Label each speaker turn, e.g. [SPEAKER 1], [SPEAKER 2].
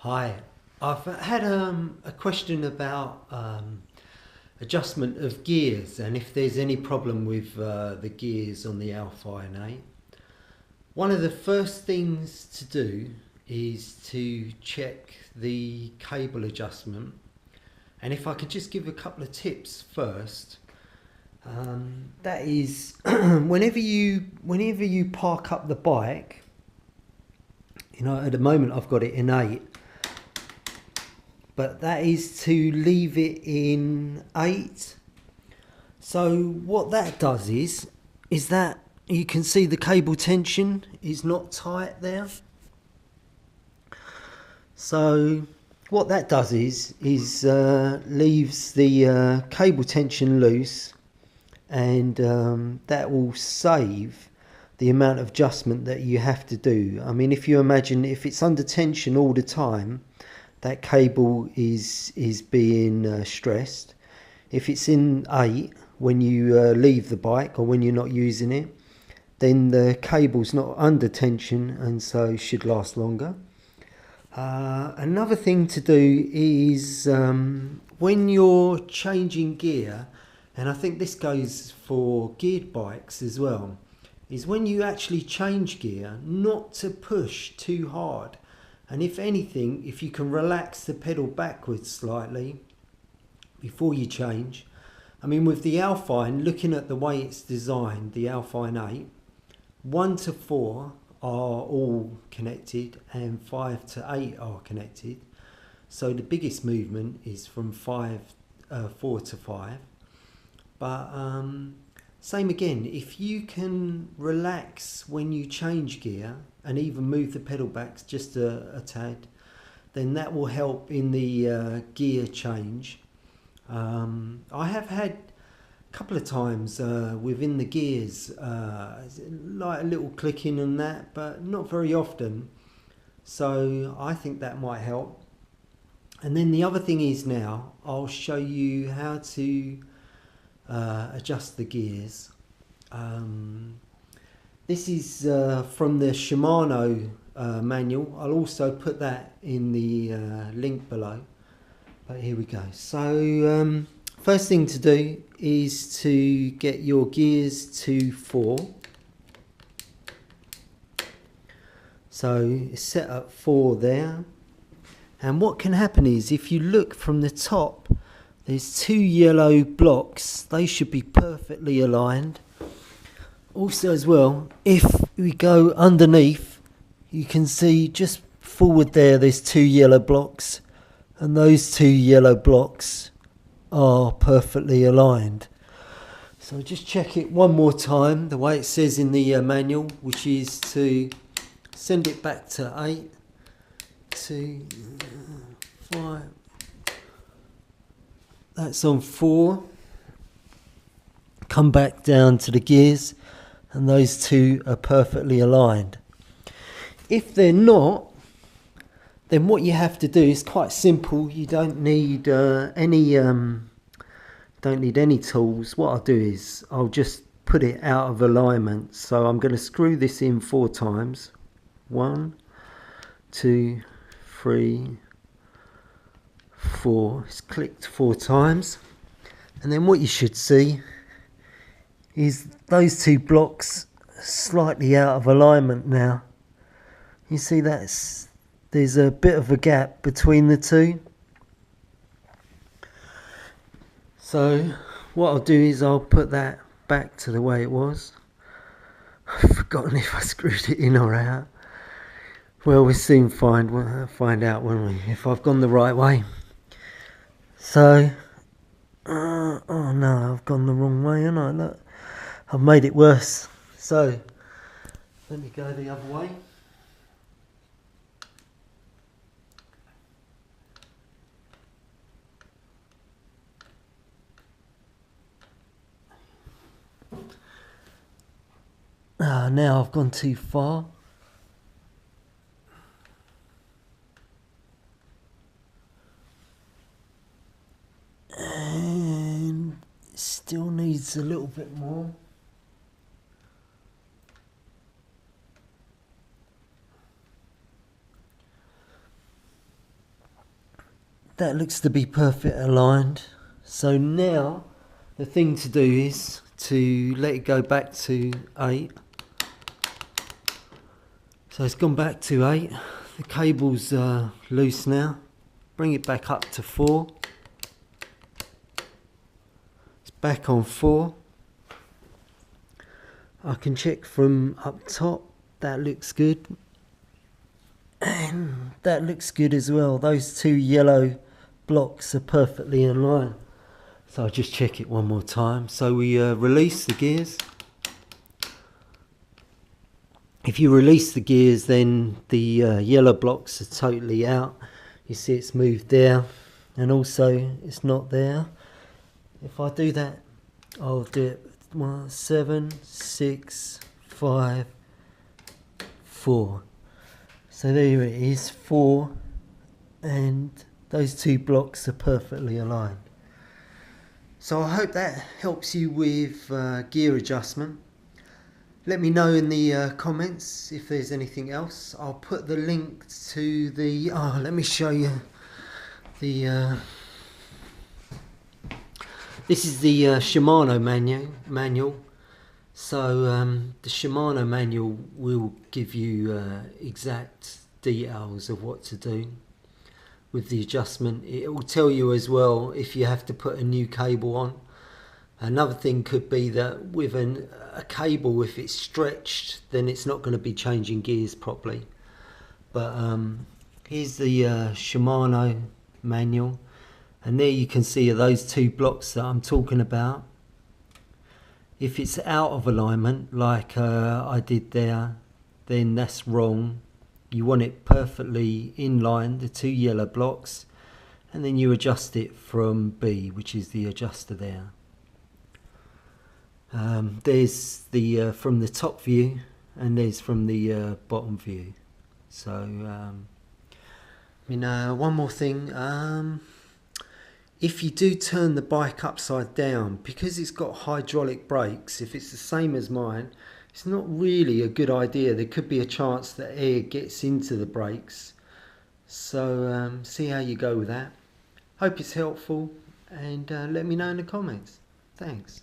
[SPEAKER 1] Hi, I've had a question about adjustment of gears and if there's any problem with the gears on the alfine 8. One of the first things to do is to check the cable adjustment, and if I could just give a couple of tips first. That is whenever you park up the bike, at the moment I've got it in 8, but that is to leave it in 8. So what that does is that you can see the cable tension is not tight there. So what that does is leaves the cable tension loose, and that will save the amount of adjustment that you have to do. I mean, if you imagine if it's under tension all the time, that cable is being stressed. If it's in 8 when you leave the bike or when you're not using it, then the cable's not under tension and so should last longer. Another thing to do is when you're changing gear, and I think this goes for geared bikes as well, is when you actually change gear, not to push too hard. And if anything, if you can relax the pedal backwards slightly before you change. I mean, with the alfine, looking at the way it's designed, the alfine 8, 1 to 4 are all connected and 5 to 8 are connected. So the biggest movement is from 4 to 5. But same again, if you can relax when you change gear and even move the pedal back just a tad, then that will help in the gear change. I have had a couple of times within the gears, like a little clicking and that, but not very often. So I think that might help. And then the other thing is, now I'll show you how to adjust the gears. This is from the Shimano manual. I'll also put that in the link below. But here we go. So first thing to do is to get your gears to 4. So it's set at 4 there. And what can happen is, if you look from the top, there's 2 yellow blocks. They should be perfectly aligned. Also as well, if we go underneath, you can see just forward there's 2 yellow blocks, and those 2 yellow blocks are perfectly aligned. So just check it one more time, the way it says in the manual, which is to send it back to 8, 2, 5. That's on 4. Come back down to the gears, and those 2 are perfectly aligned. If they're not, then what you have to do is quite simple. You don't need any tools. What I'll do is I'll just put it out of alignment. So I'm going to screw this in 4 times. 1, 2, 3, 4. It's clicked 4 times, and then what you should see is those 2 blocks slightly out of alignment now. You see there's a bit of a gap between the 2. So what I'll do is I'll put that back to the way it was. I've forgotten if I screwed it in or out. Well, we'll soon find out, won't we, if I've gone the right way. So oh no, I've gone the wrong way, haven't I? Look, I've made it worse. So let me go the other way. Now I've gone too far. And it still needs a little bit more. that looks to be perfect aligned. So now the thing to do is to let it go back to 8. So it's gone back to 8. The cable's loose now. Bring it back up to 4. It's back on 4. I can check from up top. That looks good. And that looks good as well. Those two yellow blocks are perfectly in line. So I'll just check it one more time. So we release the gears. If you release the gears, then the yellow blocks are totally out. You see it's moved there, and also it's not there. If I do that, I'll do it 7, 6, 5, 4. So there it is, 4, and those two blocks are perfectly aligned. So I hope that helps you with gear adjustment. Let me know in the comments if there's anything else. I'll put the link to the... let me show you the... this is the Shimano manual. So the Shimano manual will give you exact details of what to do with the adjustment. It will tell you as well if you have to put a new cable on. Another thing could be that with a cable, if it's stretched, then it's not going to be changing gears properly. But here's the Shimano manual, and there you can see those two blocks that I'm talking about. If it's out of alignment, like I did there, then that's wrong. You want it perfectly in line, the two yellow blocks, and then you adjust it from B, which is the adjuster there. There's the from the top view, and there's from the bottom view. So one more thing, if you do turn the bike upside down, because it's got hydraulic brakes, if it's the same as mine, it's not really a good idea. There could be a chance that air gets into the brakes. So see how you go with that. Hope it's helpful, and let me know in the comments. Thanks.